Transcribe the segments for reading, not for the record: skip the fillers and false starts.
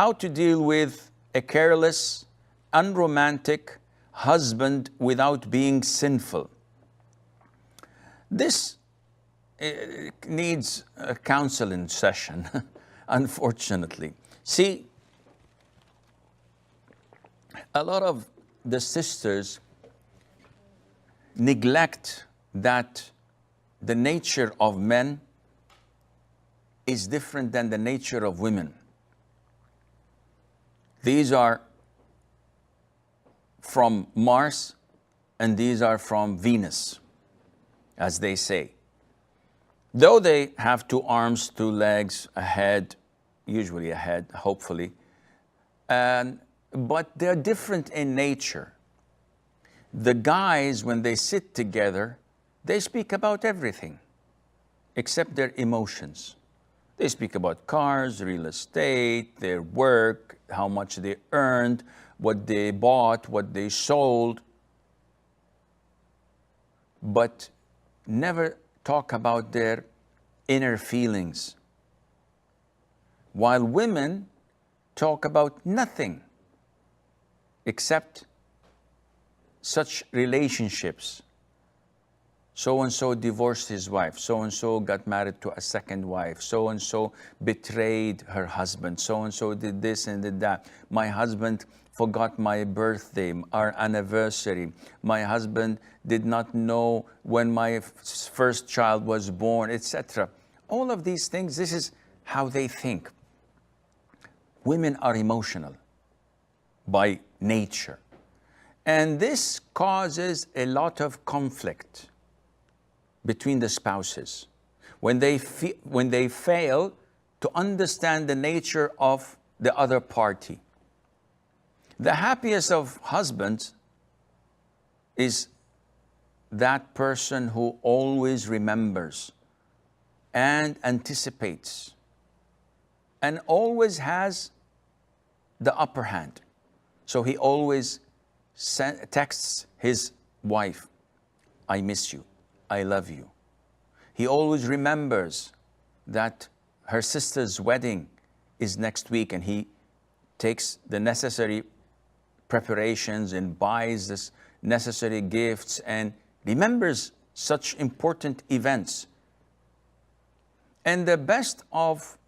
how to deal with a careless, unromantic husband without being sinful. This needs a counseling session, unfortunately. See, a lot of the sisters neglect that the nature of men is different than the nature of women. These are from Mars and these are from Venus, as they say. Though they have two arms, two legs, a head, usually a head, hopefully, but they're different in nature. The guys, when they sit together, they speak about everything except their emotions. They speak about cars, real estate, their work, how much they earned, what they bought, what they sold, but never talk about their inner feelings. While women talk about nothing except such relationships. So-and-so divorced his wife. So-and-so got married to a second wife. So-and-so betrayed her husband. So-and-so did this and did that. My husband forgot my birthday, our anniversary. My husband did not know when my first child was born, etc. All of these things, this is how they think. Women are emotional by nature. And this causes a lot of conflict between the spouses when they fail to understand the nature of the other party. The happiest of husbands is that person who always remembers and anticipates and always has the upper hand. So he always texts his wife, I miss you, I love you. He always remembers that her sister's wedding is next week and he takes the necessary preparations and buys this necessary gifts and remembers such important events. And the best of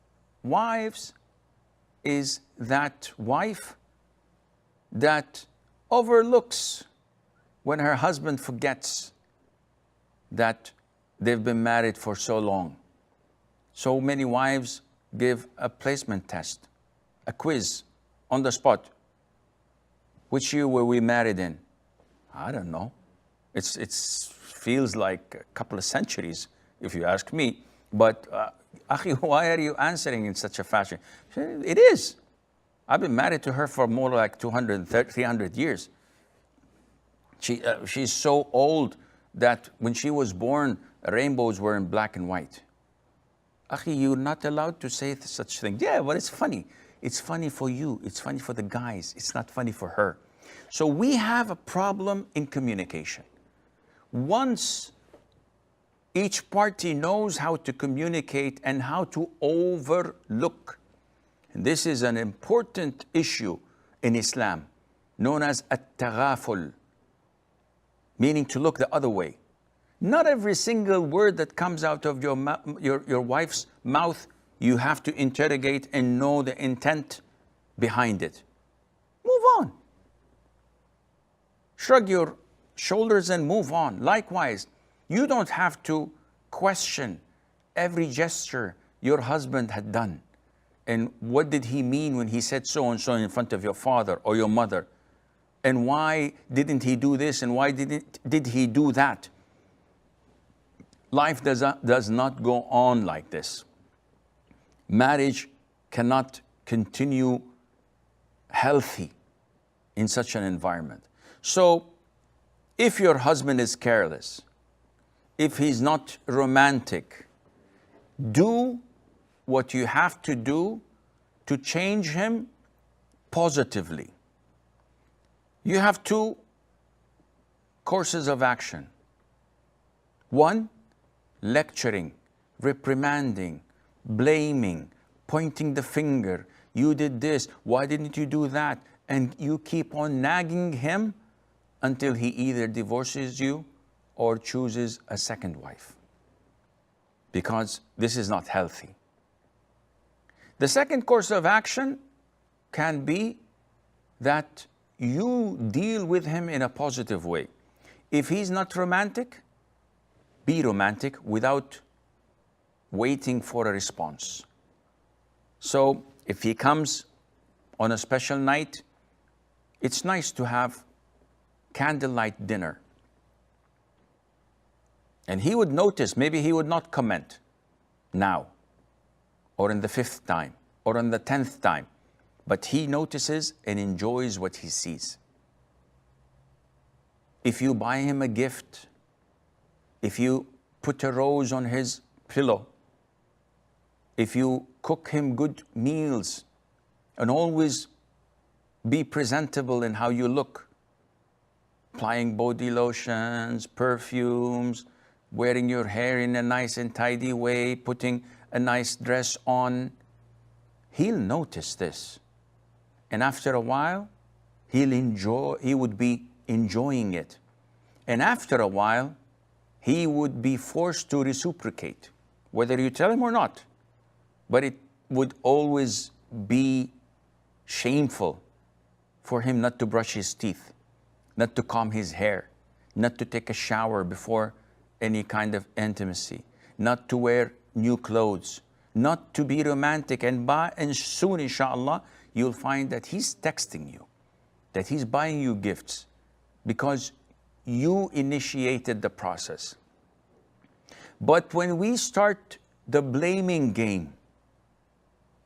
wives is that wife that overlooks when her husband forgets that they've been married for so long. So many wives give a placement test, a quiz on the spot. Which year were we married in? I don't know. It feels like a couple of centuries, if you ask me. But, Akhi, why are you answering in such a fashion? It is. I've been married to her for more like 200, 300 years. She's so old that when she was born, rainbows were in black and white. Akhi, you're not allowed to say such things. Yeah, but it's funny. It's funny for you. It's funny for the guys. It's not funny for her. So we have a problem in communication. Once each party knows how to communicate and how to overlook, and this is an important issue in Islam, known as at-taghaful, meaning to look the other way. Not every single word that comes out of your wife's mouth you have to interrogate and know the intent behind it. Move on. Shrug your shoulders and move on. Likewise, you don't have to question every gesture your husband had done. And what did he mean when he said so and so in front of your father or your mother? And why didn't he do this and why did he do that? Life does not go on like this. Marriage cannot continue healthy in such an environment. So if your husband is careless, if he's not romantic, do what you have to do to change him positively. You have two courses of action. One, lecturing, reprimanding, blaming, pointing the finger, You did this. Why didn't you do that? And you keep on nagging him until he either divorces you or chooses a second wife. Because this is not healthy. The second course of action can be that you deal with him in a positive way. If he's not romantic, be romantic without waiting for a response. So if he comes on a special night, it's nice to have candlelight dinner. And he would notice, maybe he would not comment now, or in the 5th time, or on the 10th time, but he notices and enjoys what he sees. If you buy him a gift, if you put a rose on his pillow, if you cook him good meals, and always be presentable in how you look, applying body lotions, perfumes, wearing your hair in a nice and tidy way, putting a nice dress on, he'll notice this. And after a while, he would be enjoying it. And after a while, he would be forced to reciprocate, whether you tell him or not. But it would always be shameful for him not to brush his teeth, not to comb his hair, not to take a shower before any kind of intimacy, not to wear new clothes, not to be romantic. And soon, inshallah, you'll find that he's texting you, that he's buying you gifts because you initiated the process. But when we start the blaming game,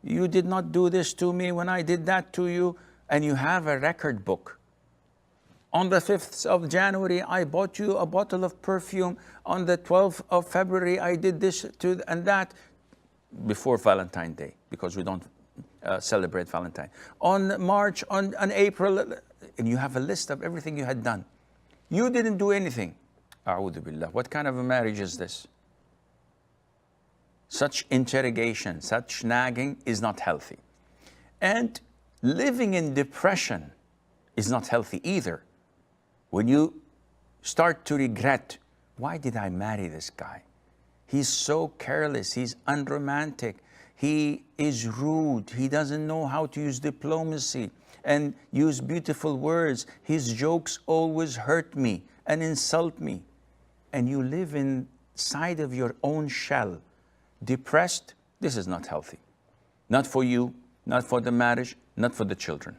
you did not do this to me when I did that to you, and you have a record book. On the 5th of January, I bought you a bottle of perfume. On the 12th of February, I did this and that, before Valentine's Day, because we don't celebrate Valentine. On March, on April, and you have a list of everything you had done. You didn't do anything. A'udhu billah. What kind of a marriage is this? Such interrogation, such nagging is not healthy. And living in depression is not healthy either. When you start to regret, why did I marry this guy? He's so careless, he's unromantic, he is rude, he doesn't know how to use diplomacy and use beautiful words. His jokes always hurt me and insult me. And you live inside of your own shell, depressed. This is not healthy. Not for you, not for the marriage, not for the children.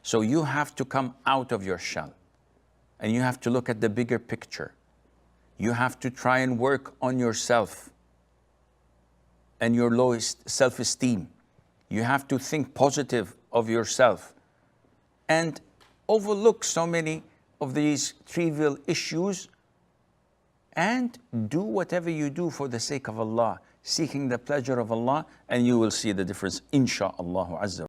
So you have to come out of your shell and you have to look at the bigger picture. You have to try and work on yourself and your lowest self-esteem. You have to think positive of yourself and overlook so many of these trivial issues and do whatever you do for the sake of Allah, seeking the pleasure of Allah, and you will see the difference, insha'Allah azza.